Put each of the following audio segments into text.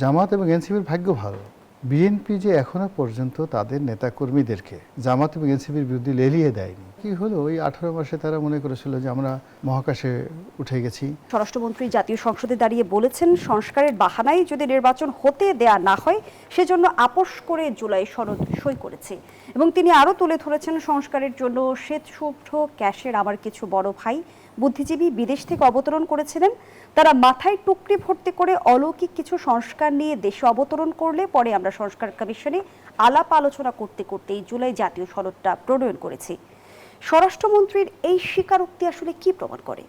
জামাত এবং এনসিপির ভাগ্য ভালো, বিএনপি যে এখনো পর্যন্ত তাদের নেতাকর্মীদেরকে জামাত এবং এনসিপির বিরুদ্ধে লেলিয়ে দেয়নি। কি হলো, ওই 18 মাসে তারা মনে করেছিল যে আমরা মহাকাশে উঠে গেছি। স্বরাষ্ট্রমন্ত্রী জাতীয় সংসদে দাঁড়িয়ে বলেছেন, সংস্কারের বাহানায় যদি নির্বাচন হতে দেয়া না হয় সেজন্য আপোষ করে জুলাই সনদ সই করেছে। এবং তিনি আরও তুলে ধরেছেন, সংস্কারের জন্য শ্বেতশুভ্র ক্যাশের আমার কিছু বড় ভাই বুদ্ধিজীবী বিদেশ থেকে অবতরণ করেছিলেন। তারা মাথায় টুকরি ভর্তি করে অলৌকিক কিছু সংস্কার নিয়ে দেশে অবতরণ করলে পরে আমরা সংস্কার কমিশনে আলাপ আলোচনা করতে করতেই জুলাই জাতীয় সনদটা প্রণয়ন করেছি। স্বরাষ্ট্রমন্ত্রীর এই স্বীকারোক্তি আসলে কি প্রমাণ করে?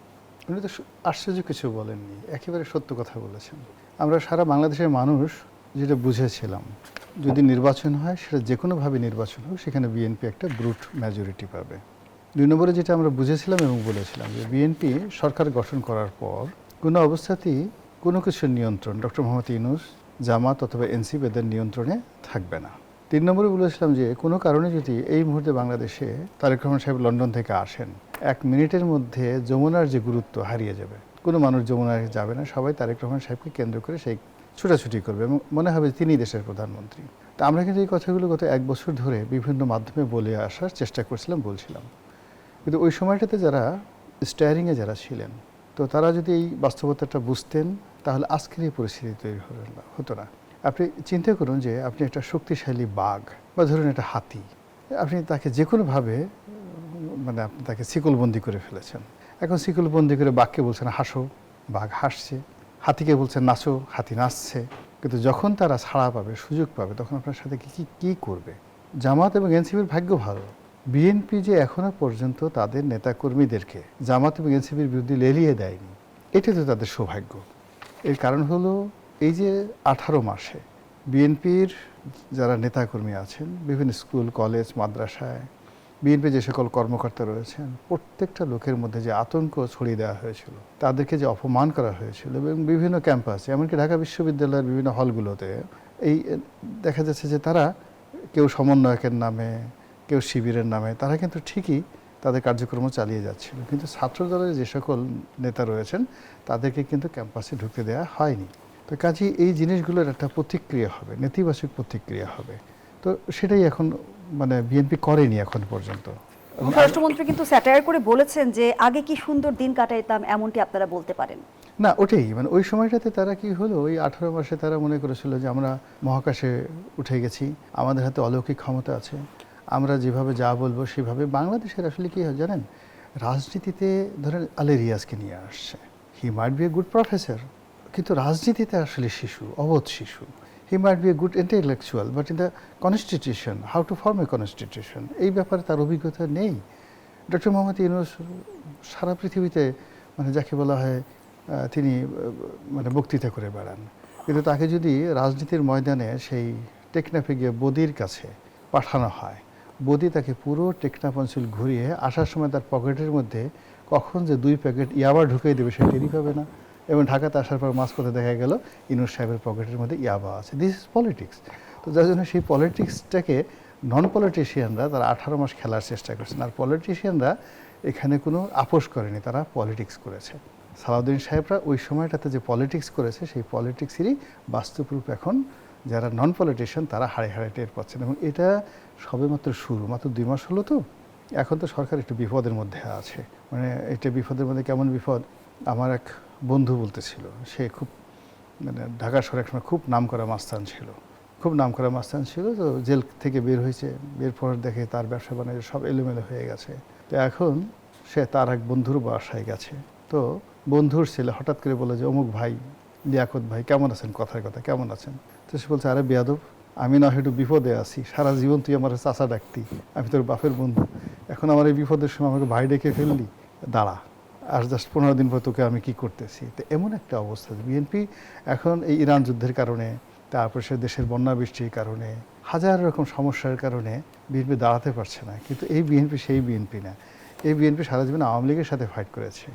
উনি তো আশ্চর্য কিছু বলেননি, একেবারে সত্য কথা বলেছেন। আমরা সারা বাংলাদেশের মানুষ যেটা বুঝেছিলাম, যদি নির্বাচন হয় সেটা যে কোনোভাবে নির্বাচন হোক, সেখানে বিএনপি একটা ব্রুট মেজরিটি পাবে। 2 নম্বরে যেটা আমরা বুঝেছিলাম এবং বলেছিলাম যে বিএনপি সরকার গঠন করার পর কোনো অবস্থাতেই কোনো কিছুর নিয়ন্ত্রণ ডক্টর মোহাম্মদ ইউনূস, জামাত অথবা এনসিপি এদের নিয়ন্ত্রণে থাকবে না। 3 নম্বরে বলেছিলাম যে কোনো কারণে যদি এই মুহূর্তে বাংলাদেশে তারেক রহমান সাহেব লন্ডন থেকে আসেন, 1 মিনিটের মধ্যে যমুনার যে গুরুত্ব হারিয়ে যাবে। কোনো মানুষ যমুনায় যাবে না, সবাই তারেক রহমান সাহেবকে কেন্দ্র করে সেই ছুটাছুটি করবে এবং মনে হবে তিনি দেশের প্রধানমন্ত্রী। তা আমরা কিন্তু এই কথাগুলো গত 1 বছর ধরে বিভিন্ন মাধ্যমে বলে আসার চেষ্টা বলছিলাম। কিন্তু ওই সময়টাতে যারা স্টিয়ারিংয়ে যারা ছিলেন, তো তারা যদি এই বাস্তবতাটা বুঝতেন তাহলে আজকের এই পরিস্থিতি তৈরি হতো না। আপনি চিন্তা করুন যে আপনি একটা শক্তিশালী বাঘ বা ধরুন একটা হাতি, আপনি তাকে যে কোনোভাবে আপনি তাকে শিকলবন্দি করে ফেলেছেন। এখন শিকলবন্দি করে বাঘকে বলছেন হাসো, বাঘ হাসছে, হাতিকে বলছেন নাচো, হাতি নাচছে। কিন্তু যখন তারা ছাড়া পাবে, সুযোগ পাবে, তখন আপনার সাথে কি করবে? জামাত এবং এনসিপির ভাগ্য ভালো, বিএনপি যে এখনো পর্যন্ত তাদের নেতাকর্মীদেরকে জামাত এবং এনসিপির বিরুদ্ধে লেলিয়ে দেয়নি, এটি তো তাদের সৌভাগ্য। এর কারণ হলো এই যে 18 মাসে বিএনপির যারা নেতাকর্মী আছেন বিভিন্ন স্কুল, কলেজ, মাদ্রাসায় বিএনপি যে সকল কর্মকর্তা রয়েছেন, প্রত্যেকটা লোকের মধ্যে যে আতঙ্ক ছড়িয়ে দেওয়া হয়েছিল, তাদেরকে যে অপমান করা হয়েছিল এবং বিভিন্ন ক্যাম্পাসে, এমনকি ঢাকা বিশ্ববিদ্যালয়ের বিভিন্ন হলগুলোতে এই দেখা যাচ্ছে যে তারা কেউ সমন্বয়কের নামে, কেউ শিবিরের নামে, তারা কিন্তু ঠিকই তাদের কার্যক্রম চালিয়ে যাচ্ছিল, কিন্তু ছাত্রদলের যে সকল নেতা রয়েছেন তাদেরকে কিন্তু ক্যাম্পাসে ঢুকতে দেওয়া হয়নি। তো কাজেই এই জিনিসগুলোর একটা প্রতিক্রিয়া হবে, নেতিবাচক প্রতিক্রিয়া হবে। তো সেটাই এখন বিএনপি করেনি এখন পর্যন্ত। স্বরাষ্ট্রমন্ত্রী কিন্তু স্যাটায়ার করে বলেছেন যে আগে কি সুন্দর দিন কাটাইতাম, এমনটি আপনারা বলতে পারেন না। ওটাই ওই সময়টাতে তারা কি হলো, ওই 18 মাসে তারা মনে করেছিল যে আমরা মহাকাশে উঠে গেছি, আমাদের হাতে অলৌকিক ক্ষমতা আছে, আমরা যেভাবে যা বলবো সেভাবে। বাংলাদেশের আসলে কি হয় জানেন, রাজনীতিতে ধরেন আলী রিয়াজকে নিয়ে আসছে, he might be a good professor, কিন্তু রাজনীতিতে আসলে শিশু, অবোধ শিশু। He might be a good intellectual, but in the constitution, how to form a constitution, এই ব্যাপারে তার অভিজ্ঞতা নেই। ডক্টর মোহাম্মদ ইউনূস সারা পৃথিবীতে যাকে বলা হয় তিনি বক্তৃতা করে বেড়ান, কিন্তু তাকে যদি রাজনীতির ময়দানে সেই টেকনাফে গিয়ে বদির কাছে পাঠানো হয়, বদি তাকে পুরো টেকনাফ অঞ্চল ঘুরিয়ে আসার সময় তার পকেটের মধ্যে কখন যে 2 প্যাকেট ইয়াবা ঢুকিয়ে দেবে সে টেরই পাবে না। এবং ঢাকাতে আসার পর মাঝপথে দেখা গেল ইউনূস সাহেবের পকেটের মধ্যে ইয়াবা আছে। This is politics. তো যার জন্য সেই পলিটিক্সটাকে নন পলিটিশিয়ানরা তারা 18 মাস খেলার চেষ্টা করছেন, আর পলিটিশিয়ানরা এখানে কোনো আপোষ করেনি, তারা পলিটিক্স করেছে। সালাউদ্দিন সাহেবরা ওই সময়টাতে যে পলিটিক্স করেছে, সেই পলিটিক্সেরই বাস্তব রূপ এখন যারা নন পলিটিশিয়ান তারা হাড়ে হাড়ে টের পাচ্ছেন। এবং এটা সবেমাত্র শুরু, মাত্র 2 মাস হলো। তো এখন তো সরকার একটু বিপদের মধ্যে আছে। এটা বিপদের মধ্যে কেমন বিপদ, আমার এক বন্ধু বলতেছিল, সে খুব ঢাকা শহরে একসময় খুব নামকরা মাস্তান ছিল, তো জেল থেকে বের হয়েছে, বের পর দেখে তার ব্যবসা বাণিজ্য সব এলোমেলো হয়ে গেছে। তো এখন সে তার এক বন্ধুর বাসায় গেছে, তো বন্ধুর ছেলে হঠাৎ করে বলে যে অমুক ভাই, লিয়াকত ভাই কেমন আছেন, কথার কথা কেমন আছেন? তো সে বলছে, আরে বেয়াদব, আমি না একটু বিপদে আছি, সারা জীবন তুই আমার চাচা ডাকতি, আমি তোর বাপের বন্ধু, এখন আমার এই বিপদের সময় আমাকে ভাই ডেকে ফেললি, দাঁড়া, আর জাস্ট 15 দিন পর তোকে আমি কি করতেছি। তো এমন একটা অবস্থা বিএনপি এখন এই ইরান যুদ্ধের কারণে, তারপর সে দেশের বন্যা বৃষ্টির কারণে, হাজার রকম সমস্যার কারণে বিএনপি দাঁড়াতে পারছে না। কিন্তু এই বিএনপি সেই বিএনপি না, এই বিএনপি সারা জীবন আওয়ামী লীগের সাথে ফাইট করেছে।